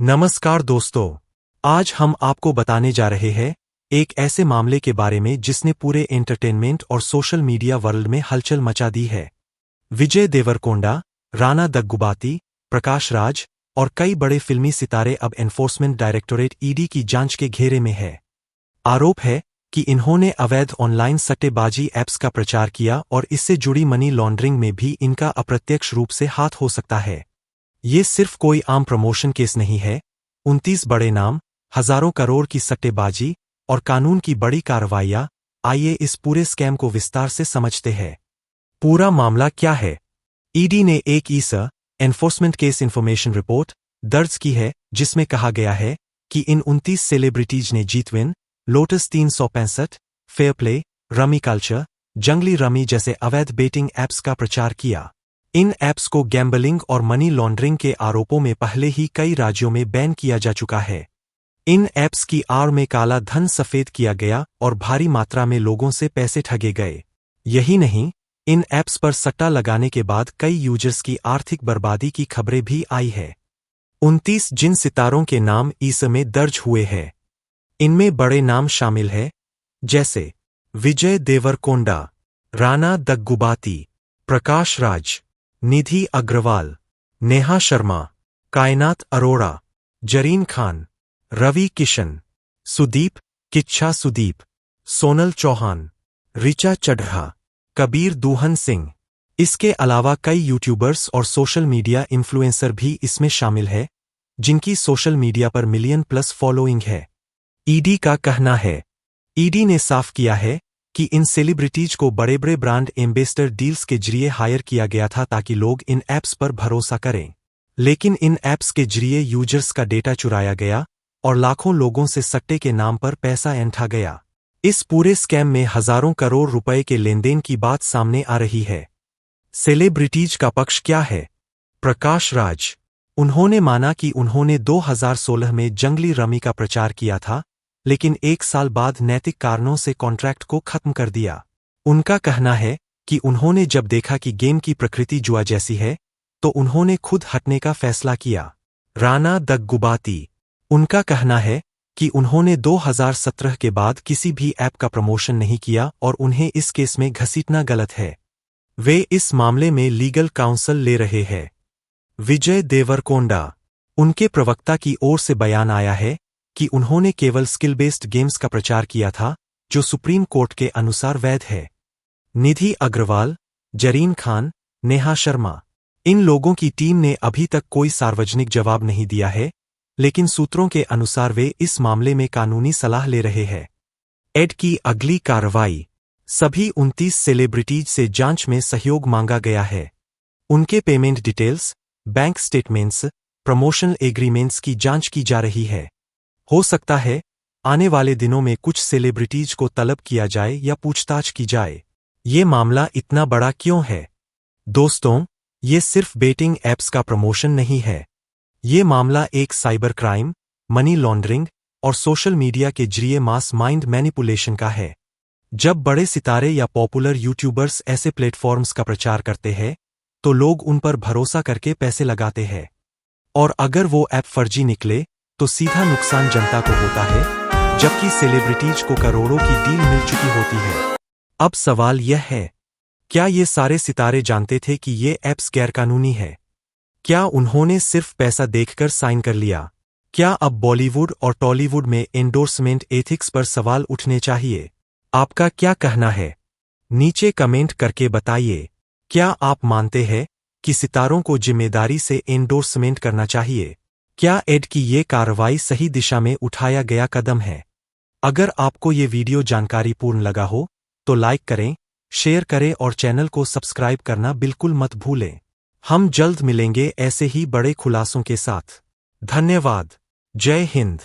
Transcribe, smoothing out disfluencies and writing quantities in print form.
नमस्कार दोस्तों, आज हम आपको बताने जा रहे हैं एक ऐसे मामले के बारे में जिसने पूरे एंटरटेनमेंट और सोशल मीडिया वर्ल्ड में हलचल मचा दी है। विजय देवरकोंडा, राणा दग्गुबाती, प्रकाश राज और कई बड़े फिल्मी सितारे अब एनफोर्समेंट डायरेक्टोरेट ईडी की जांच के घेरे में है। आरोप है कि इन्होंने अवैध ऑनलाइन सट्टेबाजी ऐप्स का प्रचार किया और इससे जुड़ी मनी लॉन्ड्रिंग में भी इनका अप्रत्यक्ष रूप से हाथ हो सकता है। ये सिर्फ कोई आम प्रमोशन केस नहीं है। 29 बड़े नाम, हजारों करोड़ की सट्टेबाजी और कानून की बड़ी कार्रवाइयां। आइए इस पूरे स्कैम को विस्तार से समझते हैं। पूरा मामला क्या है? ईडी ने एक एनफोर्समेंट केस इन्फॉर्मेशन रिपोर्ट दर्ज की है जिसमें कहा गया है कि इन 29 सेलिब्रिटीज ने JeetWin, lotus 365, fair play, rummy culture, Junglee rummy जैसे अवैध बेटिंग ऐप्स का प्रचार किया। इन ऐप्स को गैम्बलिंग और मनी लॉन्ड्रिंग के आरोपों में पहले ही कई राज्यों में बैन किया जा चुका है। इन ऐप्स की आड़ में काला धन सफेद किया गया और भारी मात्रा में लोगों से पैसे ठगे गए। यही नहीं, इन ऐप्स पर सट्टा लगाने के बाद कई यूजर्स की आर्थिक बर्बादी की खबरें भी आई है। 29 जिन सितारों के नाम में दर्ज हुए हैं, इनमें बड़े नाम शामिल हैं, जैसे विजय देवरकोंडा, राणा दग्गुबाती, प्रकाश राज, निधि अग्रवाल, नेहा शर्मा, कायनात अरोड़ा, जरीन खान, रवि किशन, सुदीप किच्छा सुदीप, सोनल चौहान, ऋचा चड्ढा, कबीर दुहन सिंह। इसके अलावा कई यूट्यूबर्स और सोशल मीडिया इन्फ्लुएंसर भी इसमें शामिल है, जिनकी सोशल मीडिया पर मिलियन प्लस फॉलोइंग है। ईडी का कहना है, ईडी ने साफ किया है कि इन सेलिब्रिटीज को बड़े बड़े ब्रांड एम्बेसडर डील्स के जरिए हायर किया गया था ताकि लोग इन ऐप्स पर भरोसा करें। लेकिन इन ऐप्स के जरिए यूजर्स का डेटा चुराया गया और लाखों लोगों से सट्टे के नाम पर पैसा ऐंठा गया। इस पूरे स्कैम में हजारों करोड़ रुपए के लेनदेन की बात सामने आ रही है। सेलिब्रिटीज का पक्ष क्या है? प्रकाश राज, उन्होंने माना कि उन्होंने 2016 में जंगली रमी का प्रचार किया था, लेकिन 1 साल बाद नैतिक कारणों से कॉन्ट्रैक्ट को खत्म कर दिया। उनका कहना है कि उन्होंने जब देखा कि गेम की प्रकृति जुआ जैसी है, तो उन्होंने खुद हटने का फैसला किया। राणा दग्गुबाती, उनका कहना है कि उन्होंने 2017 के बाद किसी भी ऐप का प्रमोशन नहीं किया और उन्हें इस केस में घसीटना गलत है। वे इस मामले में लीगल काउंसल ले रहे हैं। विजय देवरकोंडा, उनके प्रवक्ता की ओर से बयान आया है कि उन्होंने केवल स्किल बेस्ड गेम्स का प्रचार किया था, जो सुप्रीम कोर्ट के अनुसार वैध है। निधि अग्रवाल, जरीन खान, नेहा शर्मा, इन लोगों की टीम ने अभी तक कोई सार्वजनिक जवाब नहीं दिया है, लेकिन सूत्रों के अनुसार वे इस मामले में कानूनी सलाह ले रहे हैं। एड की अगली कार्रवाई, सभी 29 सेलिब्रिटीज से जांच में सहयोग मांगा गया है। उनके payment details, bank statements, promotional agreements की जांच की जा रही है। हो सकता है आने वाले दिनों में कुछ सेलिब्रिटीज को तलब किया जाए या पूछताछ की जाए। ये मामला इतना बड़ा क्यों है? दोस्तों, ये सिर्फ बेटिंग ऐप्स का प्रमोशन नहीं है। ये मामला एक साइबर क्राइम, मनी लॉन्ड्रिंग और सोशल मीडिया के जरिए मास माइंड मैनिपुलेशन का है। जब बड़े सितारे या पॉपुलर यूट्यूबर्स ऐसे प्लेटफॉर्म्स का प्रचार करते हैं, तो लोग उन पर भरोसा करके पैसे लगाते हैं। और अगर वो ऐप फर्जी निकले तो सीधा नुकसान जनता को होता है, जबकि सेलिब्रिटीज को करोड़ों की डील मिल चुकी होती है। अब सवाल यह है, क्या ये सारे सितारे जानते थे कि ये ऐप्स गैरकानूनी है? क्या उन्होंने सिर्फ पैसा देखकर साइन कर लिया? क्या अब बॉलीवुड और टॉलीवुड में एंडोर्समेंट एथिक्स पर सवाल उठने चाहिए? आपका क्या कहना है? नीचे कमेंट करके बताइए। क्या आप मानते हैं कि सितारों को जिम्मेदारी से एंडोर्समेंट करना चाहिए? क्या एड की ये कार्रवाई सही दिशा में उठाया गया कदम है? अगर आपको ये वीडियो जानकारीपूर्ण लगा हो, तो लाइक करें, शेयर करें और चैनल को सब्सक्राइब करना बिल्कुल मत भूलें। हम जल्द मिलेंगे ऐसे ही बड़े खुलासों के साथ। धन्यवाद। जय हिंद।